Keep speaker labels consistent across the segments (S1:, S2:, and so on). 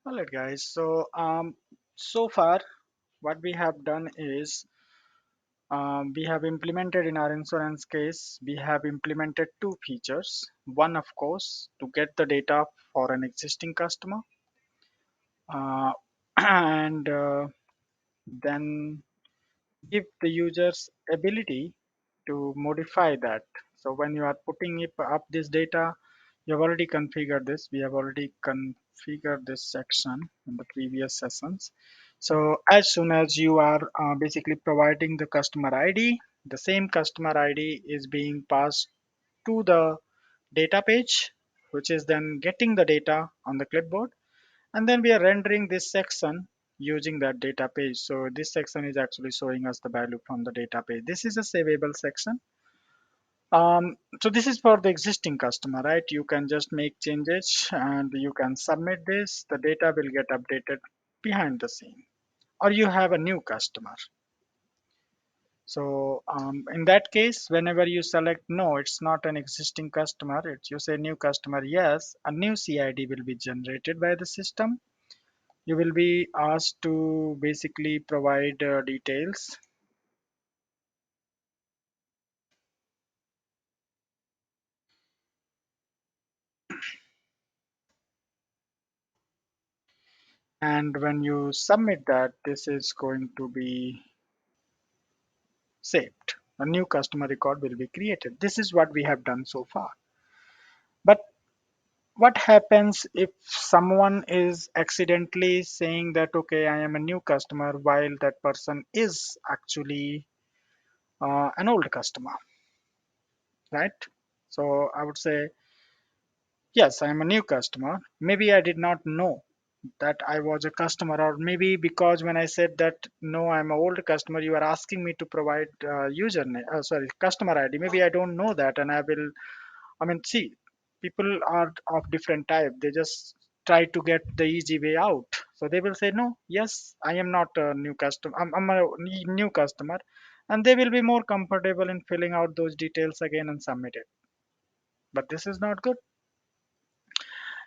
S1: All right, guys. So far, what we have done is we have implemented in our insurance case, we have implemented two features. One, of course, to get the data for an existing customer, uh, and then give the users ability to modify that. So when you are putting up this data, you have already configured this. We have already configured this section in the previous sessions. So as soon as you are basically providing the customer ID, the same customer ID is being passed to the data page, which is then getting the data on the clipboard, and then we are rendering this section using that data page. So this section is actually showing us the value from the data page. This is a savable section. So this is for the existing customer, right? You can just make changes and you can submit this. The data will get updated behind the scene. Or you have a new customer. So in that case, whenever you select no, it's not an existing customer. It's you say new customer, yes, a new CID will be generated by the system. You will be asked to basically provide details, and when you submit that, this is going to be saved. A new customer record will be created. This is what we have done so far. But what happens if someone is accidentally saying that, okay, I am a new customer, while that person is actually an old customer, right? So I would say, yes, I am a new customer. Maybe I did not know that I was a customer, or maybe because when I said that no, I'm an old customer, you are asking me to provide username, sorry, customer ID. Maybe I don't know that, and I will. I mean, see, people are of different type. They just try to get the easy way out. So they will say no, yes, I am not a new customer. I'm a new customer, and they will be more comfortable in filling out those details again and submit it. But this is not good.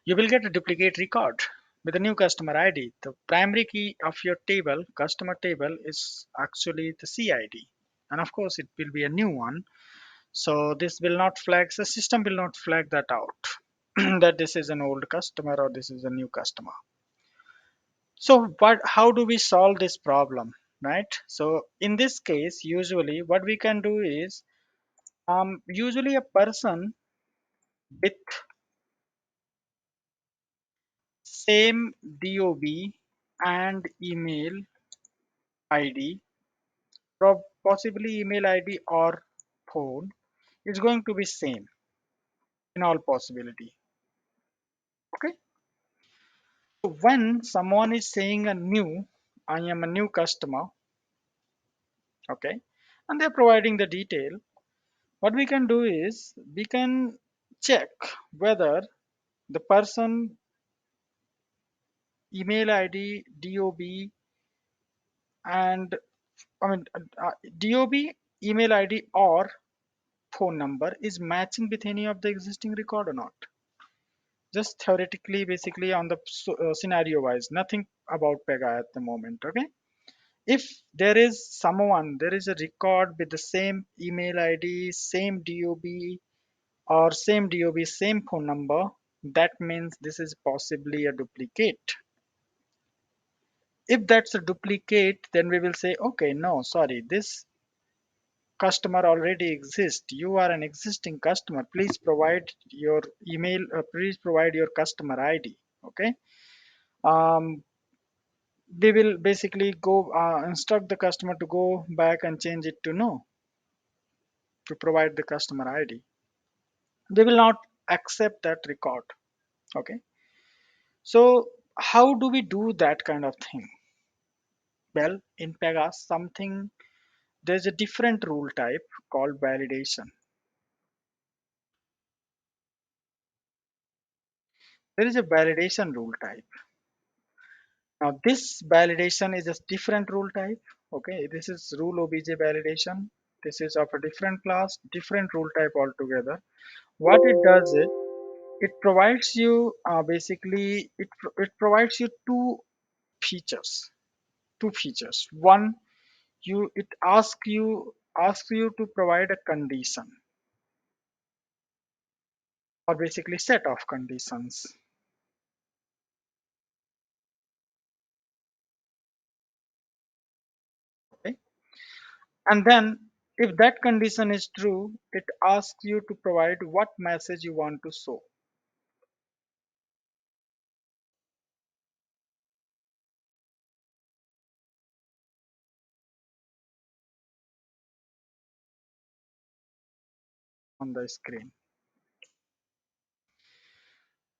S1: You will get a duplicate record with a new customer ID. The primary key of your table, customer table, is actually the CID. And of course, it will be a new one. So this will not flag, the system will not flag that out that this is an old customer or this is a new customer. So how do we solve this problem, right? So in this case, usually what we can do is usually a person with same DOB and email ID, possibly email ID or phone, is going to be same in all possibility. Okay. So when someone is saying a new, I am a new customer, okay, and they're providing the detail, what we can do is we can check whether the person email ID, DOB, and I mean DOB, email ID or phone number is matching with any of the existing record or not. Just theoretically, basically on the scenario wise, nothing about Pega at the moment. Okay, if there is someone, there is a record with the same email ID, same DOB, or same DOB, same phone number, that means this is possibly a duplicate. If that's a duplicate, then we will say, okay, no, sorry, this customer already exists. You are an existing customer. Please provide your email, please provide your customer ID. Okay. Um, we will basically go instruct the customer to go back and change it to no, to provide the customer ID. They will not accept that record. Okay. So how do we do that kind of thing? Well, in Pega, there's a different rule type called validation. There is a validation rule type. Now this validation is a different rule type. Okay, this is rule obj validation. This is of a different class, different rule type altogether. What it does is it provides you basically it provides you features two features. One, it asks you to provide a condition, or basically set of conditions. Okay, and then if that condition is true, it asks you to provide what message you want to show on the screen.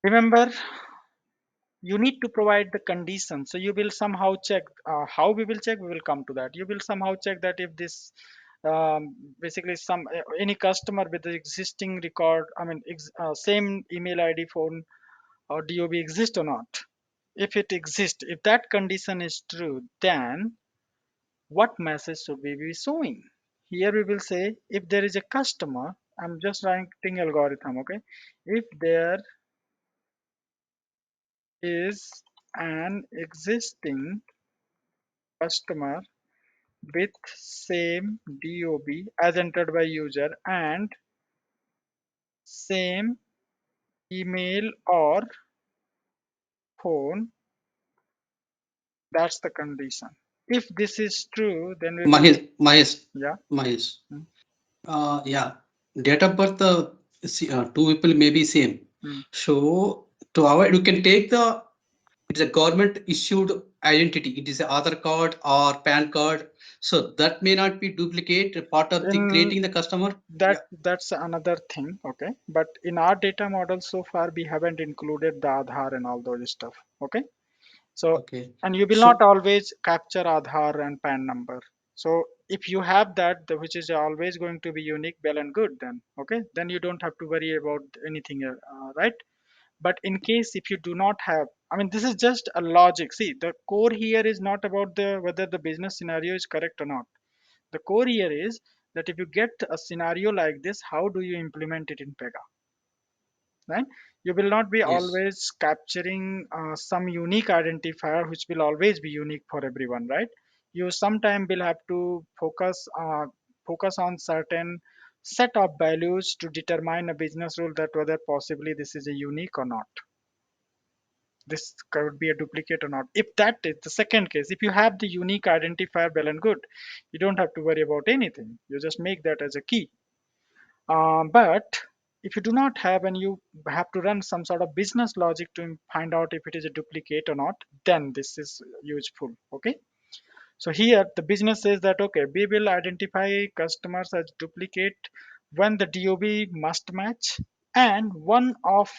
S1: Remember, you need to provide the condition. So you will somehow check, how we will check, we will come to that. You will somehow check that if this basically some any customer with the existing record, same email ID, phone, or DOB exist or not. If it exists, if that condition is true, then what message should we be showing? Here we will say, if there is a customer, I'm just writing algorithm, okay? If there is an existing customer with same DOB as entered by user and same email or phone, that's the condition. If this is true, then we will, yeah.
S2: Mahesh.
S1: Mm,
S2: Yeah, date of birth, two people may be same.
S1: mm.
S2: So to avoid, you can take the, it is a government issued identity. It is a Aadhaar card or PAN card. So that may not be duplicate part of the
S1: In
S2: creating the customer.
S1: that,
S2: Yeah.
S1: that's another thing, okay? But in our data model so far, we haven't included the Aadhaar and all those stuff, okay? So,
S2: Okay.
S1: and you will not
S2: So
S1: always capture Aadhaar and PAN number. So if you have that, which is always going to be unique, well and good, then okay, then you don't have to worry about anything, right? But in case if you do not have, I mean, this is just a logic. See, the core here is not about the whether the business scenario is correct or not. The core here is that if you get a scenario like this, how do you implement it in Pega? Right? You will not be
S2: yes,
S1: always capturing some unique identifier which will always be unique for everyone, right? You sometime will have to focus on certain set of values to determine a business rule that whether possibly this is a unique or not, this could be a duplicate or not. If that is the second case, if you have the unique identifier, well and good, you don't have to worry about anything, you just make that as a key. But if you do not have, and you have to run some sort of business logic to find out if it is a duplicate or not, then this is useful. Okay. So here the business says that okay, we will identify customers as duplicate when the DOB must match and one of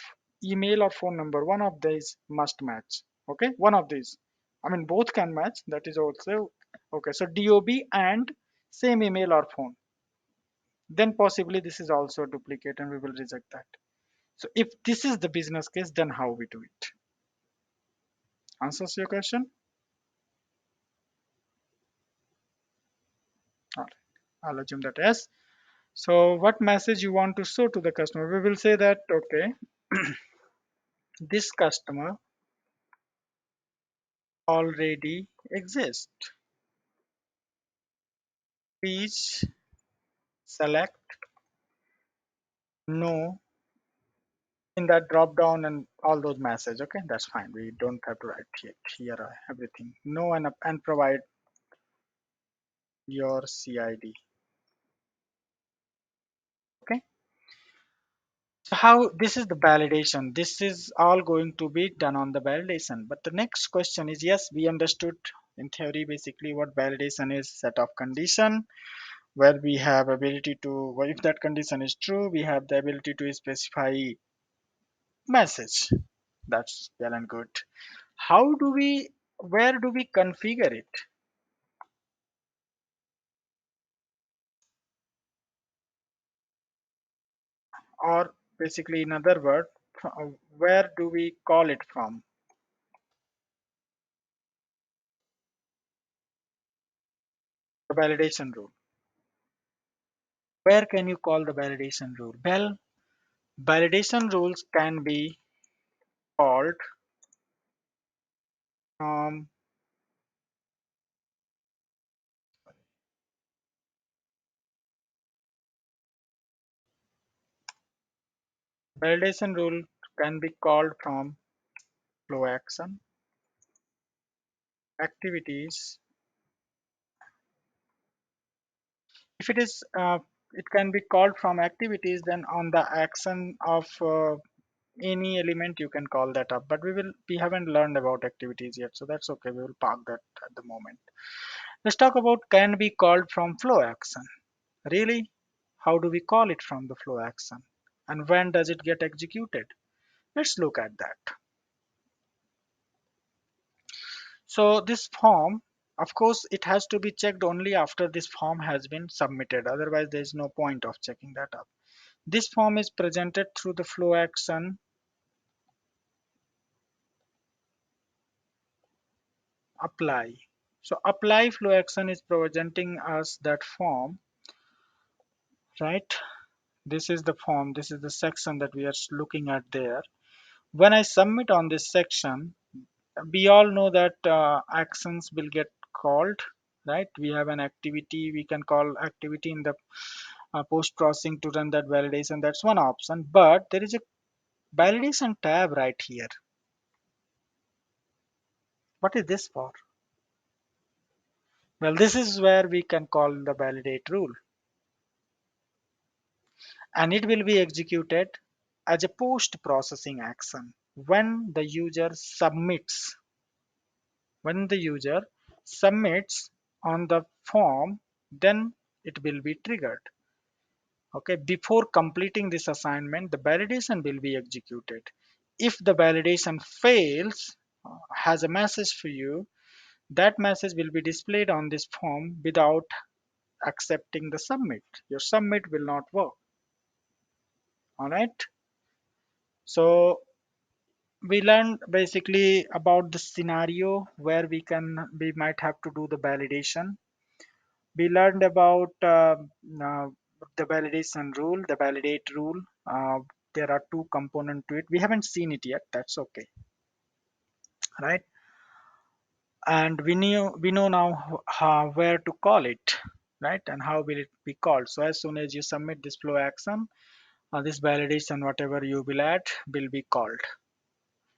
S1: email or phone number, one of these must match. Okay, one of these. I mean both can match. That is also okay. So DOB and same email or phone, then possibly this is also a duplicate and we will reject that. So if this is the business case, then how we do it? Answers your question? All right. I'll assume that yes. So what message you want to show to the customer? We will say that, okay, this customer already exists. Please select no in that drop down and all those messages. Okay, that's fine. We don't have to write here everything. No, and provide your CID. Okay. So how this is the validation. This is all going to be done on the validation. But the next question is, yes, we understood in theory basically what validation is, set of condition where we have ability to, well, if that condition is true, we have the ability to specify message. That's well and good. How do we, where do we configure it? Or basically in other word, where do we call it from? The validation rule. Where can you call the validation rule? Well, Validation rules can be called from validation rule can be called from flow action activities. If it is it can be called from activities, then on the action of any element you can call that up, but we haven't learned about activities yet, so that's okay, we will park that at the moment. Let's talk about can be called from flow action. Really, how do we call it from the flow action, and when does it get executed? Let's look at that. So this form, of course, it has to be checked only after this form has been submitted, otherwise there is no point of checking that up. This form is presented through the flow action apply. So apply flow action is presenting us that form, right? This is the form, this is the section that we are looking at there. When I submit on this section, we all know that actions will get called, right? We have an activity, we can call activity in the post processing to run that validation. That's one option, but there is a validation tab right here. What is this for? Well, this is where we can call the validate rule, and it will be executed as a post processing action when the user submits. When the user submits on the form, then it will be triggered. Okay, before completing this assignment, the validation will be executed. If the validation fails, has a message for you, that message will be displayed on this form without accepting the submit. Your submit will not work. All right. So we learned basically about the scenario where we might have to do the validation. We learned about uh, the validation rule, the validate rule. There are two components to it. We haven't seen it yet. That's okay, right? And we know now how, where to call it, right? And how will it be called? So as soon as you submit this flow action, this validation, whatever you will add, will be called.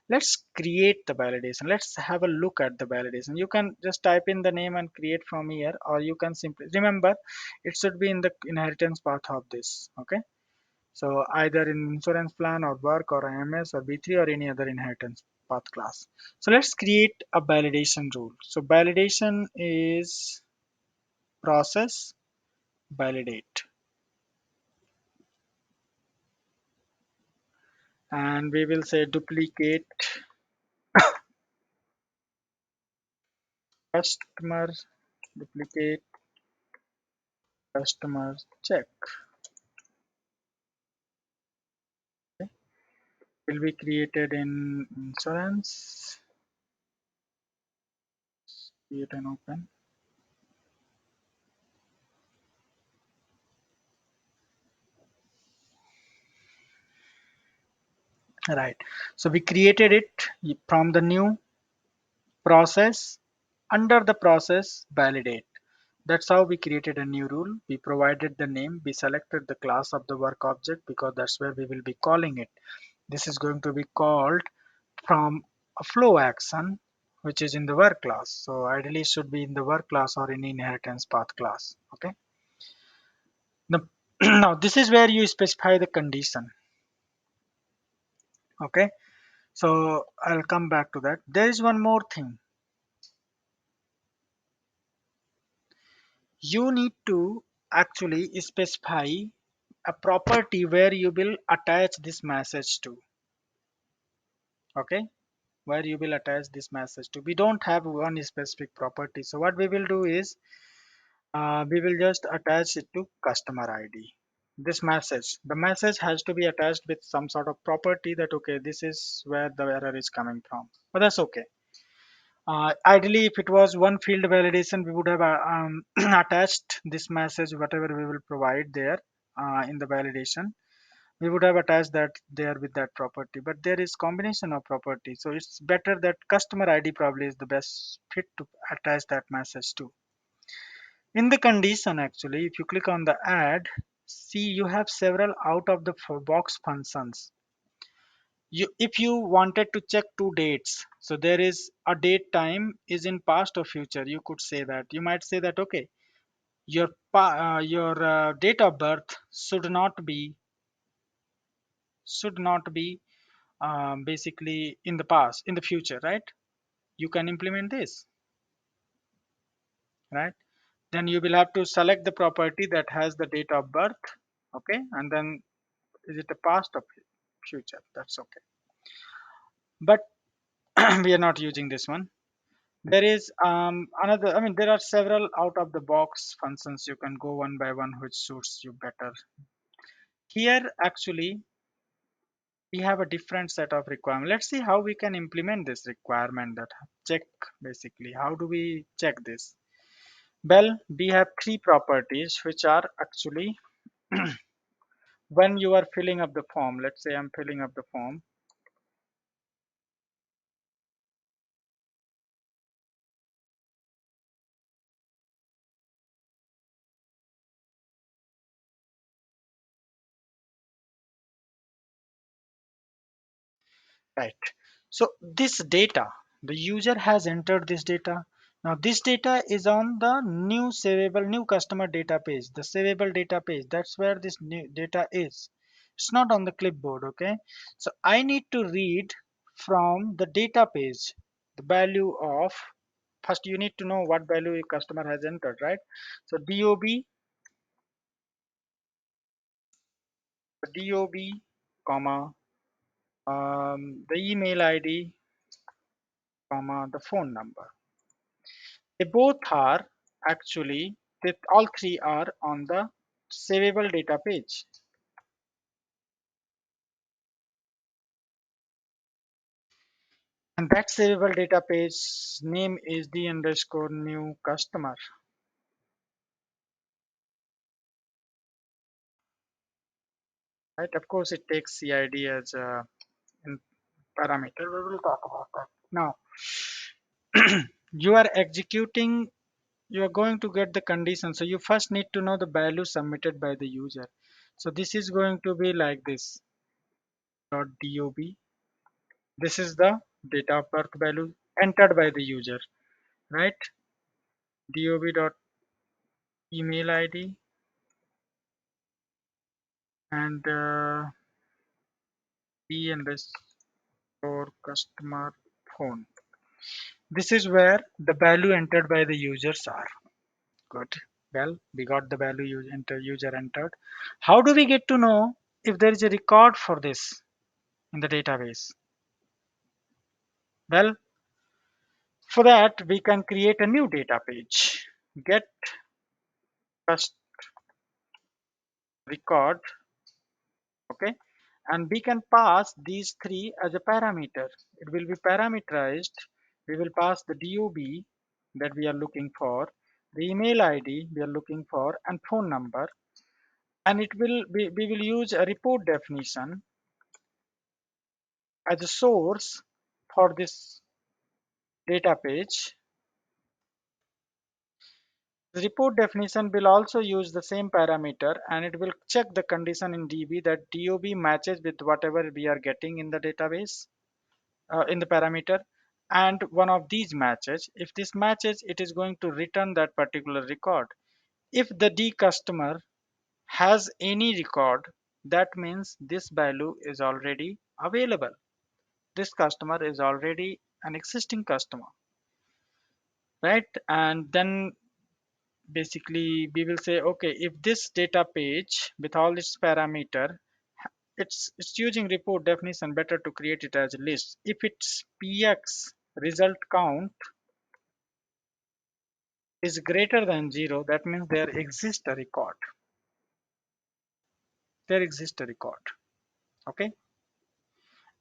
S1: Let's create the validation. Let's have a look at the validation. You can just type in the name and create from here, or you can simply remember it should be in the inheritance path of this. Okay, so either in insurance plan or work or IMS or B3 or any other inheritance path class. So let's create a validation rule. So validation is process validate, and we will say duplicate customer, duplicate customer check. Okay, will be created in insurance. Create and open. Right. So we created it from the new process. Under the process validate. That's how we created a new rule. We provided the name. We selected the class of the work object because that's where we will be calling it. This is going to be called from a flow action, which is in the work class. So ideally it should be in the work class or in inheritance path class. Okay. Now, now this is where you specify the condition. Okay. So I'll come back to that. There is one more thing. You need to actually specify a property where you will attach this message to. Okay, where you will attach this message to. We don't have one specific property, so what we will do is we will just attach it to customer ID. This message, the message has to be attached with some sort of property that okay, this is where the error is coming from, but that's okay. Ideally, if it was one field validation, we would have attached this message, whatever we will provide there in the validation. We would have attached that there with that property, but there is combination of property, so it's better that customer ID probably is the best fit to attach that message to. In the condition, actually, if you click on the add, see you have several out of the box functions. If you wanted to check two dates, so there is a date time is in past or future, you could say that. You might say that, okay, your date of birth should not be basically in the past, in the future, right? You can implement this, right? Then you will have to select the property that has the date of birth, okay, and then is it a past or future? That's okay. But we are not using this one. There is another, I mean, there are several out of the box functions. You can go one by one, which suits you better. Here, actually, we have a different set of requirement. Let's see how we can implement this requirement that check basically. How do we check this? Well, we have three properties which are actually when you are filling up the form. Let's say I'm filling up the form. Right. So this data, the user has entered this data. Now this data is on the new savable, new customer data page, the savable data page. That's where this new data is. It's not on the clipboard, okay? So I need to read from the data page the value of, first you need to know what value your customer has entered, right? So DOB, comma, the email ID, comma, the phone number. They both are actually, all three are on the savable data page. And that savable data page name is the underscore new customer. Right? Of course, it takes CID as a parameter. We will talk about that. Now, you are executing, you are going to get the condition. So you first need to know the value submitted by the user. So this is going to be like this .dob. This is the date of birth value entered by the user, right? Dob dot email id and p underscore customer phone. This is where the value entered by the users are. Good. Well, we got the value user entered. How do we get to know if there is a record for this in the database? Well, for that we can create a new data page. Get first record, okay, and we can pass these three as a parameter. It will be parameterized. We will pass the DOB that we are looking for, the email ID we are looking for, and phone number. And it will be, we will use a report definition as a source for this data page. The report definition will also use the same parameter, and it will check the condition in DB that DOB matches with whatever we are getting in the database, in the parameter, and one of these matches. If this matches, it is going to return that particular record. If the D customer has any record, that means this value is already available. This customer is already an existing customer, right? And then basically we will say, okay, if this data page with all its parameter, it's using report definition, better to create it as a list. If its px result count is greater than 0, that means there exists a record. There exists a record. Okay.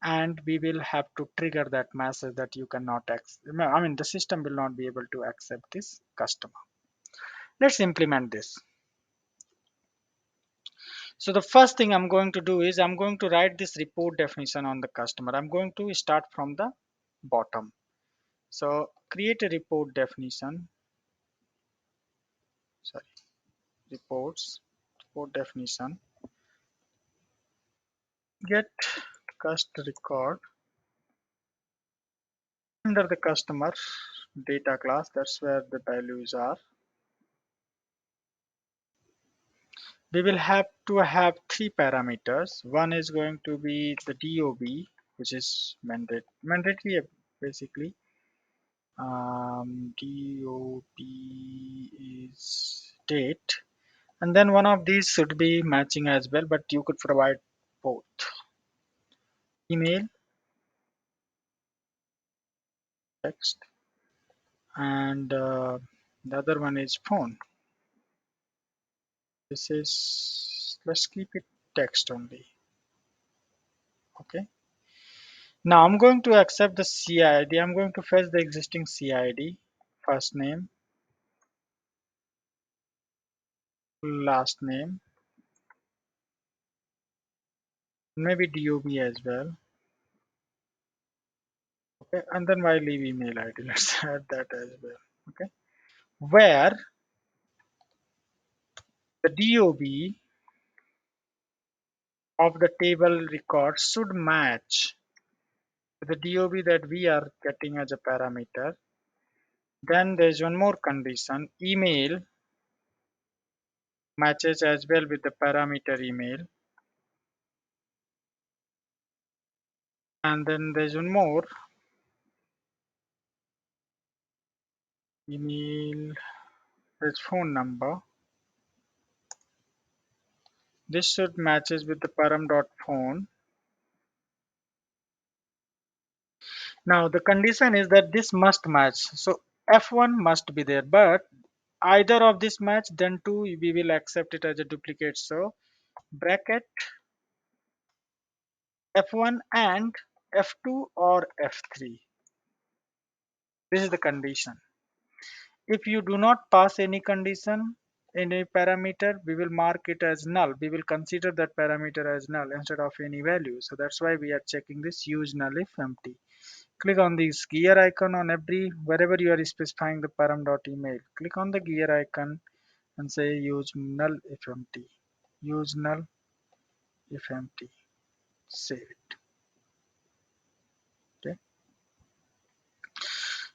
S1: And we will have to trigger that message that you cannot accept. I mean, the system will not be able to accept this customer. Let's implement this. So the first thing I'm going to do is I'm going to write this report definition on the customer. I'm going to start from the bottom. So create a report definition. Sorry, report definition. Get cust record under the customer data class. That's where the values are. We will have to have three parameters. One is going to be the DOB, which is mandatory basically. DOB is date, and then one of these should be matching as well, but you could provide both. Email, text, and the other one is phone. This is, let's keep it text only. Okay. Now I'm going to accept the CID. I'm going to fetch the existing CID, first name, last name, maybe DOB as well. Okay, and then why leave email ID? Let's add that as well. Okay, where the DOB of the table record should match the DOB that we are getting as a parameter. Then there's one more condition: email matches as well with the parameter email. And then there's one more: email, there's phone number. This should matches with the param.phone. Now the condition is that this must match. So F1 must be there, but either of this match, then two we will accept it as a duplicate. So bracket F1 and F2 or F3. This is the condition. If you do not pass any condition in a parameter, we will mark it as null. We will consider that parameter as null instead of any value. So that's why we are checking this use null if empty. Click on this gear icon on every wherever you are specifying the param.email. Click on the gear icon and say use null if empty. Use null if empty. Save it. Okay.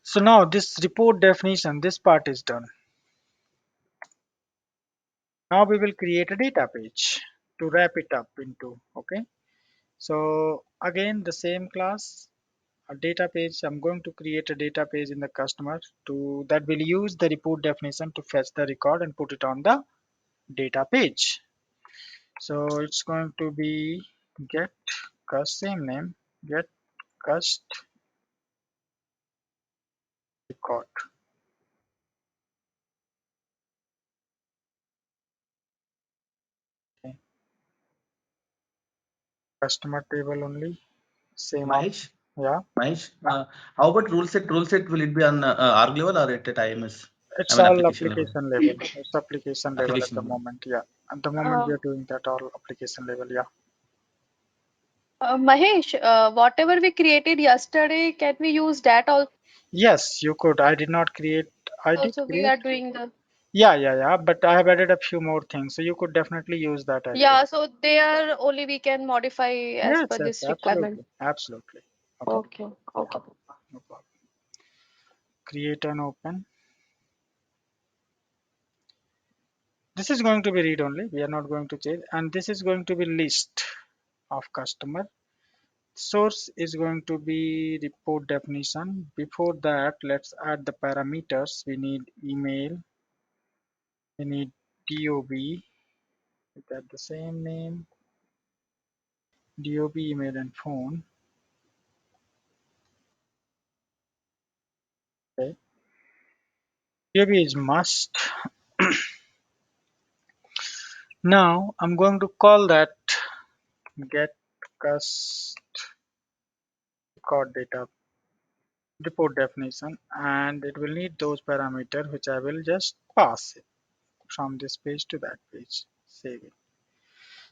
S1: So now this report definition, this part is done. Now we will create a data page to wrap it up into. Okay. So again the same class, a data page. I'm going to create a data page in the customer to that will use the report definition to fetch the record and put it on the data page. So it's going to be get cust, same name, get cust record. Okay. Customer table only, same of,
S3: Mahesh,
S1: yeah.
S3: Mahesh, how about rule set? Rule set, will it be on org level or at a IMS? I
S1: It's
S3: mean
S1: all
S3: application level.
S1: application level. It's application level at
S3: Application
S1: the
S3: level.
S1: moment, yeah. At the moment we
S4: Uh,
S1: are doing that all application level, yeah.
S4: Mahesh, whatever we created yesterday, can we use that
S1: Yes, you could. I did not create. I did
S4: also? We
S1: create.
S4: are doing the
S1: Yeah. But I have added a few more things, so you could definitely use that as well.
S4: yeah. So there only we can modify as per
S1: Yes,
S4: this requirement.
S1: absolutely, absolutely. Okay,
S4: Okay,
S1: yeah,
S4: okay.
S1: no problem. Create and open. This is going to be read only. We are not going to change, and this is going to be list of customer. Source is going to be report definition. Before that, let's add the parameters. We need email. We need DOB. Is that the same name? DOB, email, and phone. Okay. DOB is must. Now I'm going to call that get cust record data report definition, and it will need those parameters which I will just pass it from this page to that page. Save it.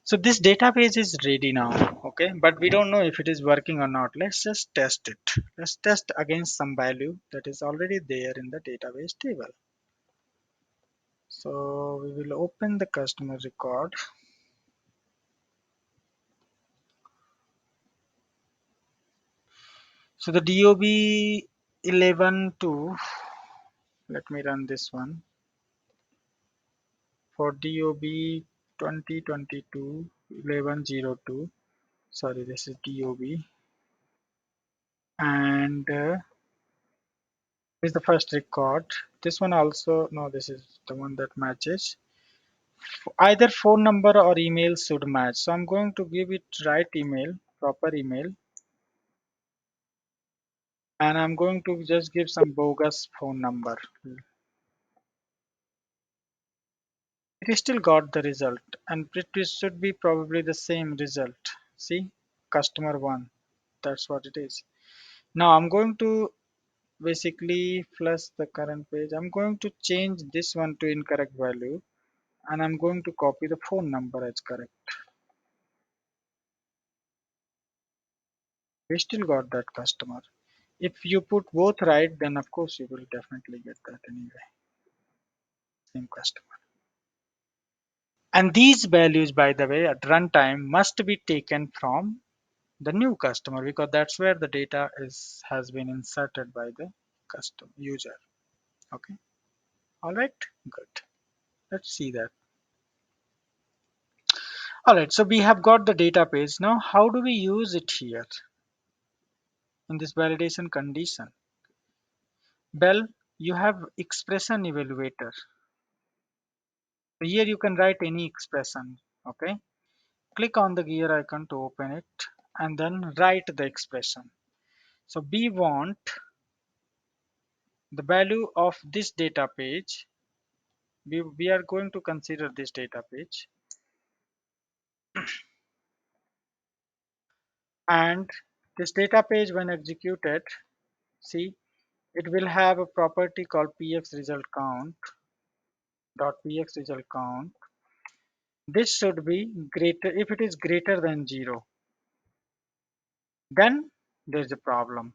S1: So this database is ready now, okay, but we don't know if it is working or not. Let's just test it. Let's test against some value that is already there in the database table. So we will open the customer record. So the DOB 11 to, let me run this one for DOB 2022 1102. Sorry, this is DOB, and this is the first record. This one also, no, this is the one that matches. Either phone number or email should match. So I'm going to give it right email, proper email, and I'm going to just give some bogus phone number. It still got the result, and it should be probably the same result. See, customer one, that's what it is. Now I'm going to basically flush the current page. I'm going to change this one to incorrect value, and I'm going to copy the phone number as correct. We still got that customer. If you put both right, then of course you will definitely get that anyway. Same customer. And these values, by the way, at runtime must be taken from the new customer, because that's where the data has been inserted by the custom user. Okay. All right. Good. Let's see that. All right. So we have got the data page. Now, how do we use it here in this validation condition? Well, you have expression evaluator. Here you can write any expression. Okay. Click on the gear icon to open it and then write the expression. So we want the value of this data page. We are going to consider this data page, and this data page when executed, see, it will have a property called px result count dot px result count. This should be greater. If it is greater than 0, then there's a problem.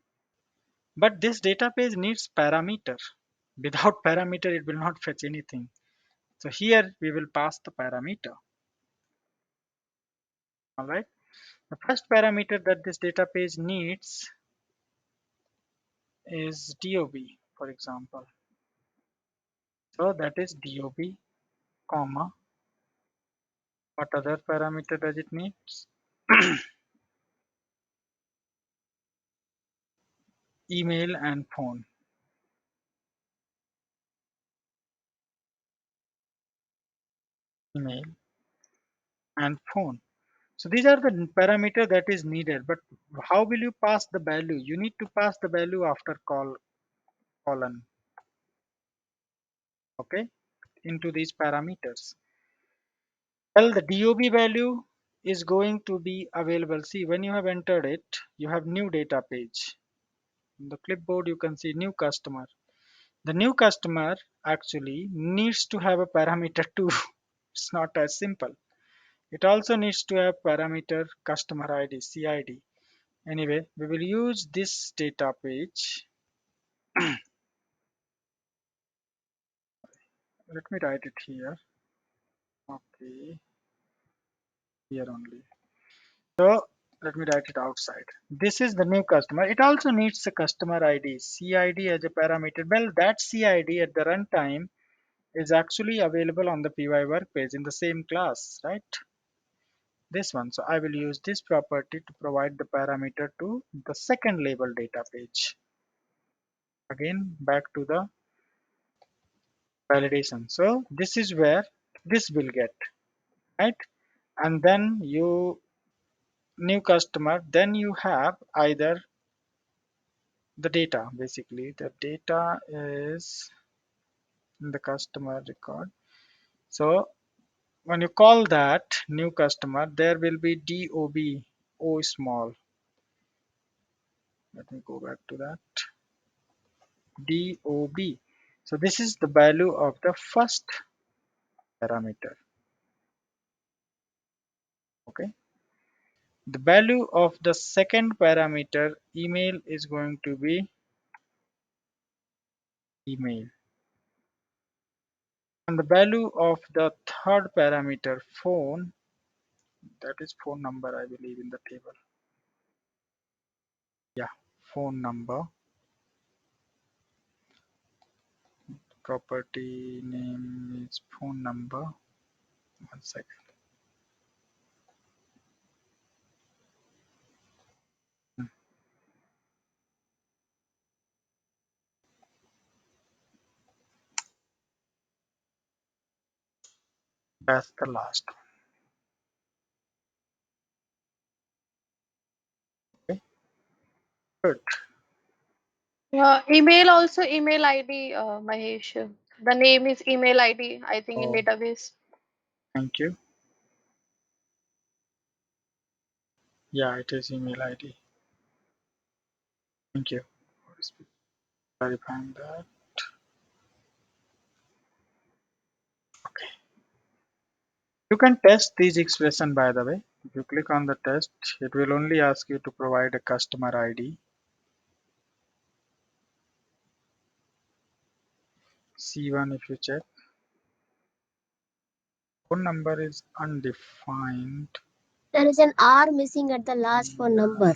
S1: But this data page needs parameter. Without parameter, it will not fetch anything. So here we will pass the parameter. All right. The first parameter that this data page needs is DOB, for example. So that is DOB, comma. What other parameter does it need? Email and phone. Email and phone. So these are the parameter that is needed. But how will you pass the value? You need to pass the value after colon. Okay, into these parameters. Well, the DOB value is going to be available. See, when you have entered it, you have new data page. In the clipboard, you can see new customer. The new customer actually needs to have a parameter too. It's not as simple. It also needs to have parameter customer ID, CID. Anyway, we will use this data page. Let me write it here. Okay, here only. So let me write it outside. This is the new customer. It also needs a customer ID, CID as a parameter. Well, that CID at the runtime is actually available on the PY work page in the same class, right? This one. So I will use this property to provide the parameter to the second label data page. Again, back to the validation. So this is where this will get, right? And then you new customer, then you have either the data, basically the data is in the customer record. So when you call that new customer, there will be DOB, O small. Let me go back to that. DOB. So this is the value of the first parameter. Okay. The value of the second parameter email is going to be email. And the value of the third parameter phone, that is phone number, I believe, in the table. Yeah, phone number. Property name is phone number. 1 second. That's the last one. Okay, good.
S4: Email also email ID, Mahesh. The name is email ID, I think, in
S1: Oh,
S4: database.
S1: thank you. Yeah, it is email ID. Thank you for clarifying that. Okay. You can test these expression, by the way. If you click on the test, it will only ask you to provide a customer ID. C1, if you check, phone number is undefined.
S5: There is an R missing at the last phone number.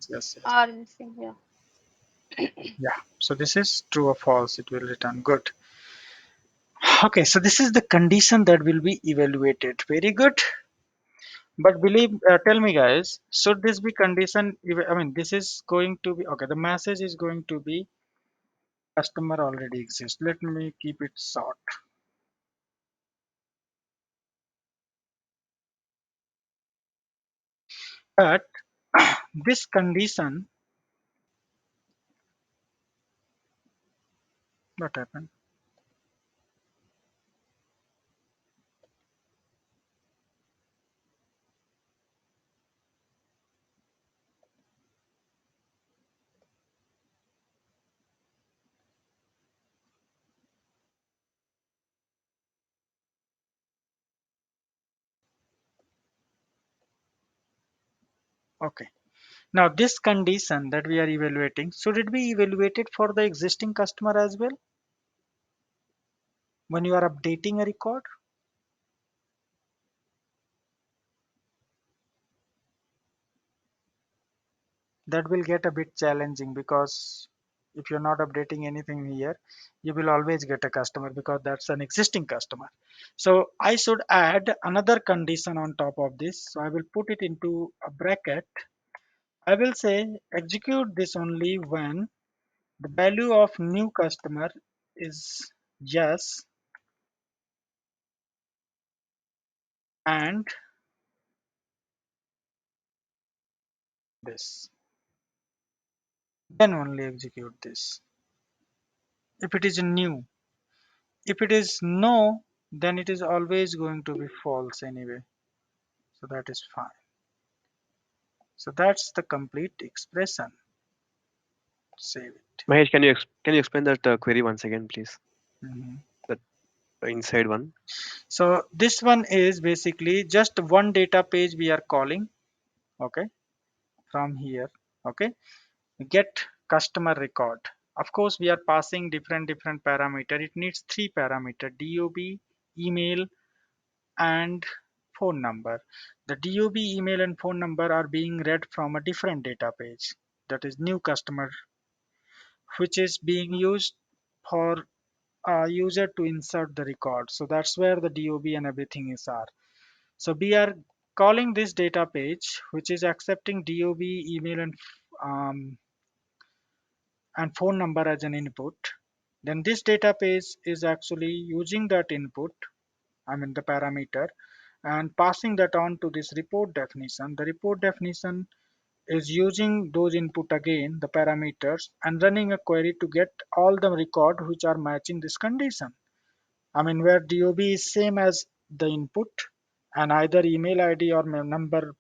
S1: Yes.
S4: Are missing, yeah.
S1: Yeah. So this is true or false. It will return good. Okay. So this is the condition that will be evaluated. Very good. But tell me guys, should this be condition? I mean, this is going to be okay. The message is going to be customer already exists. Let me keep it short. But this condition, what happened? Okay. Now this condition that we are evaluating, should it be evaluated for the existing customer as well when you are updating a record? That will get a bit challenging because if you're not updating anything here, you will always get a customer because that's an existing customer. So I should add another condition on top of this. So I will put it into a bracket. I will say execute this only when the value of new customer is yes and this. Then only execute this. If it is new, if it is no, then it is always going to be false anyway. So that is fine. So that's the complete expression. Save it.
S6: Mahesh, can you explain that query once again, please?
S1: Mhm.
S6: That inside one.
S1: So this one is basically just one data page we are calling. Okay, from here. Okay, get customer record. Of course, we are passing different parameter. It needs three parameter: DOB, email, and phone number. The DOB, email, and phone number are being read from a different data page. That is new customer, which is being used for a user to insert the record. So that's where the DOB and everything is are. So we are calling this data page, which is accepting DOB, email, and phone number as an input. Then this data page is actually using that input, I mean the parameter, and passing that on to this report definition. The report definition is using those input again, the parameters, and running a query to get all the record which are matching this condition. I mean where DOB is same as the input and either email ID or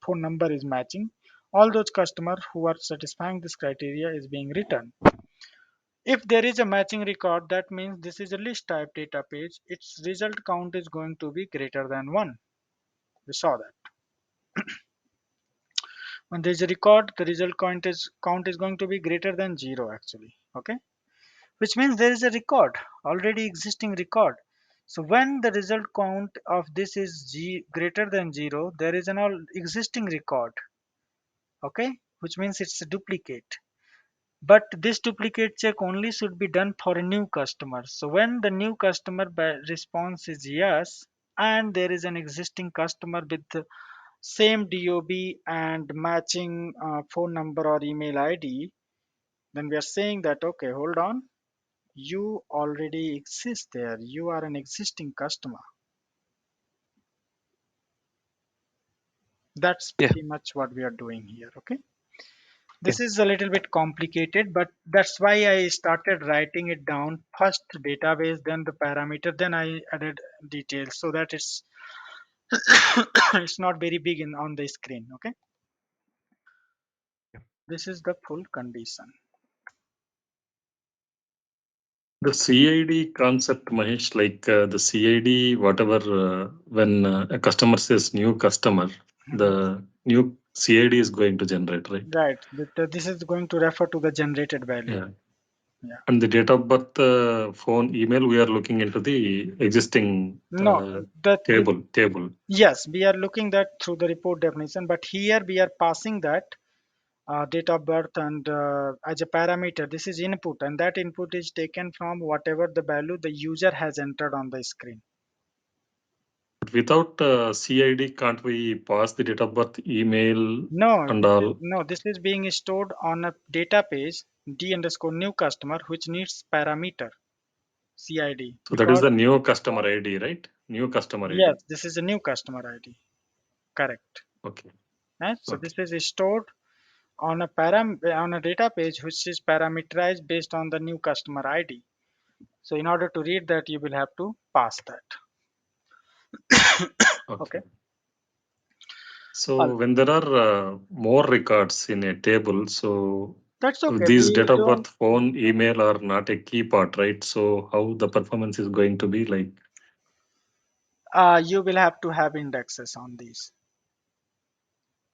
S1: phone number is matching. All those customers who are satisfying this criteria is being returned. If there is a matching record, that means this is a list type data page. Its result count is going to be greater than 1. We saw that. When there is a record, the result count is going to be greater than 0 actually. Okay, which means there is a record, already existing record. So when the result count of this is greater than 0, there is an all existing record. Okay, which means it's a duplicate. But this duplicate check only should be done for a new customer. So when the new customer response is yes, and there is an existing customer with the same DOB and matching phone number or email ID, then we are saying that, okay, hold on, you already exist there. You are an existing customer. That's
S6: Yeah.
S1: pretty much what we are doing here. Okay.
S6: Yeah.
S1: This is a little bit complicated, but that's why I started writing it down first database, then the parameter, then I added details so that it's it's not very big on the screen. Okay.
S6: Yeah.
S1: This is the full condition.
S7: The CID concept, Mahesh, like the CID, whatever, when a customer says new customer, the new CID is going to generate, right?
S1: Right. This is going to refer to the generated value.
S7: Yeah.
S1: Yeah.
S7: And the date of birth, phone, email, we are looking into the existing
S1: No, that
S7: table.
S1: yes, we are looking that through the report definition, but here we are passing that date of birth and as a parameter. This is input, and that input is taken from whatever the value the user has entered on the screen.
S7: But without CID, can't we pass the date of birth, email,
S1: No,
S7: and all?
S1: this is being stored on a data page d underscore new customer, which needs parameter CID,
S7: So that is
S1: because
S7: the new customer ID, right? New customer
S1: yes,
S7: ID.
S1: this is a new customer ID. Correct.
S7: Okay.
S1: Right? So
S7: Okay.
S1: this is stored on a data page which is parameterized based on the new customer ID. So in order to read that, you will have to pass that. Okay.
S7: Okay. So
S1: All
S7: when there are more records in a table, so
S1: That's okay.
S7: these
S1: We
S7: date of
S1: don't.
S7: birth, phone, email are not a key part, right? So how the performance is going to be like?
S1: You will have to have indexes on these.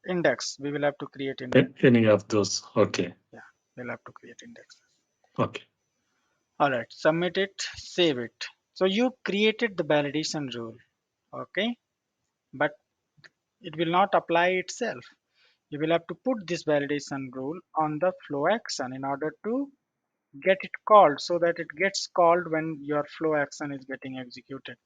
S1: Index. We will have to create index.
S7: Any of those? Okay.
S1: Yeah, we'll have to create indexes.
S7: Okay.
S1: All right. Submit it. Save it. So you created the validation rule. Okay, but it will not apply itself. You will have to put this validation rule on the flow action in order to get it called, so that it gets called when your flow action is getting executed.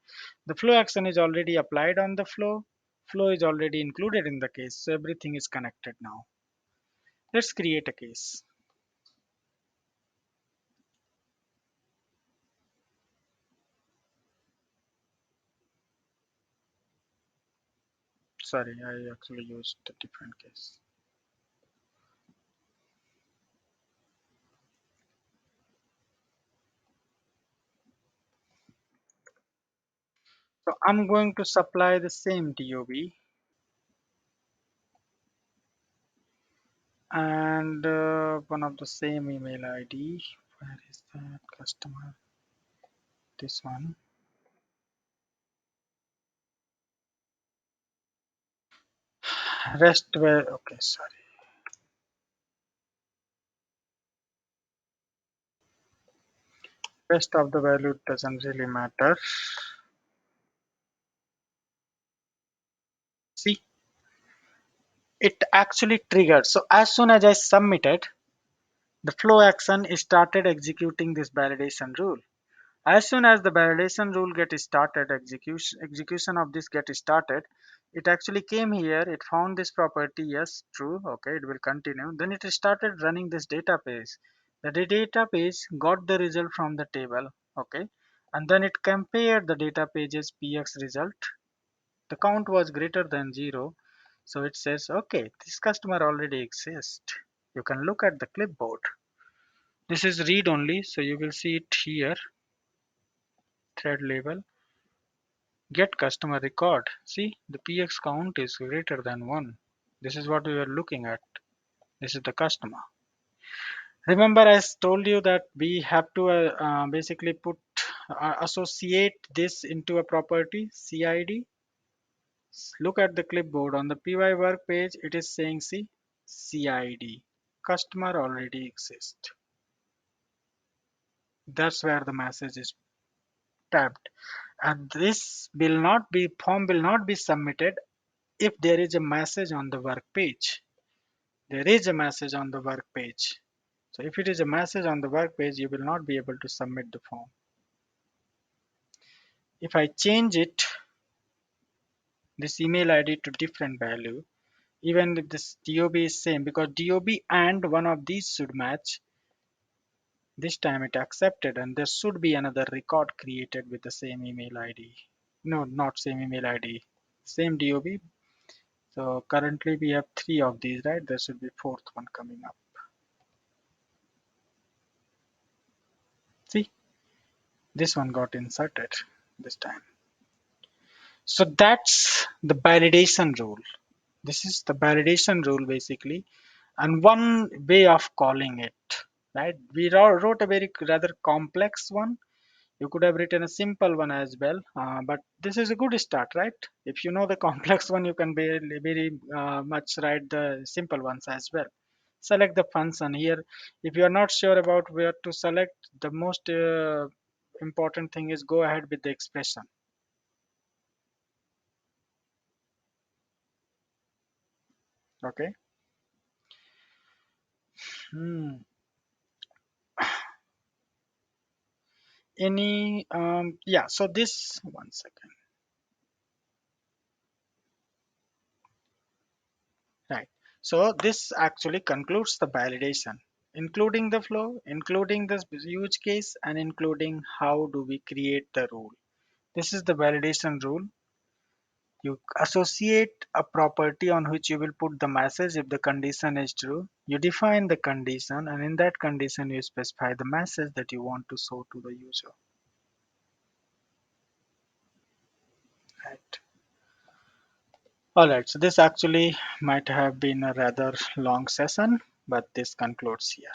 S1: The flow action is already applied on the flow. Flow is already included in the case, so everything is connected now. Let's create a case. Sorry, I actually used a different case. So I'm going to supply the same DOB and one of the same email ID. Where is that customer? This one. Rest where, okay, sorry. Rest of the value doesn't really matter. See, it actually triggered. So as soon as I submitted, the flow action started executing this validation rule. As soon as the validation rule get started, execution of this get started, it actually came here, it found this property, yes, true, okay, it will continue. Then it started running this database. The database got the result from the table, okay, and then it compared the data page's PX result. The count was greater than 0, so it says, okay, this customer already exists. You can look at the clipboard. This is read only, so you will see it here. Thread label, get customer record. See, the PX count is greater than 1. This is what we were looking at. This is the customer. Remember, I told you that we have to basically associate this into a property, CID. Look at the clipboard on the PY work page. It is saying, see, CID, customer already exists. That's where the message is tapped. And this form will not be submitted if there is a message on the work page. There is a message on the work page. So if it is a message on the work page, you will not be able to submit the form. If I change it, this email ID to different value, even if this DOB is same, because DOB and one of these should match, this time it accepted, and there should be another record created with the same email ID. No, not same email ID, same DOB. So currently we have 3 of these, right? There should be 4th one coming up. See, this one got inserted this time. So that's the validation rule. This is the validation rule basically, and one way of calling it, right? We wrote a very rather complex one. You could have written a simple one as well, but this is a good start, right? If you know the complex one, you can very much write the simple ones as well. Select the function here. If you are not sure about where to select, the most important thing is go ahead with the expression. Okay. Any yeah, so this, one second, right? So this actually concludes the validation, including the flow, including this use case, and including how do we create the rule. This is the validation rule. You associate a property on which you will put the message if the condition is true. You define the condition, and in that condition you specify the message that you want to show to the user, right? All right, so this actually might have been a rather long session, but this concludes here.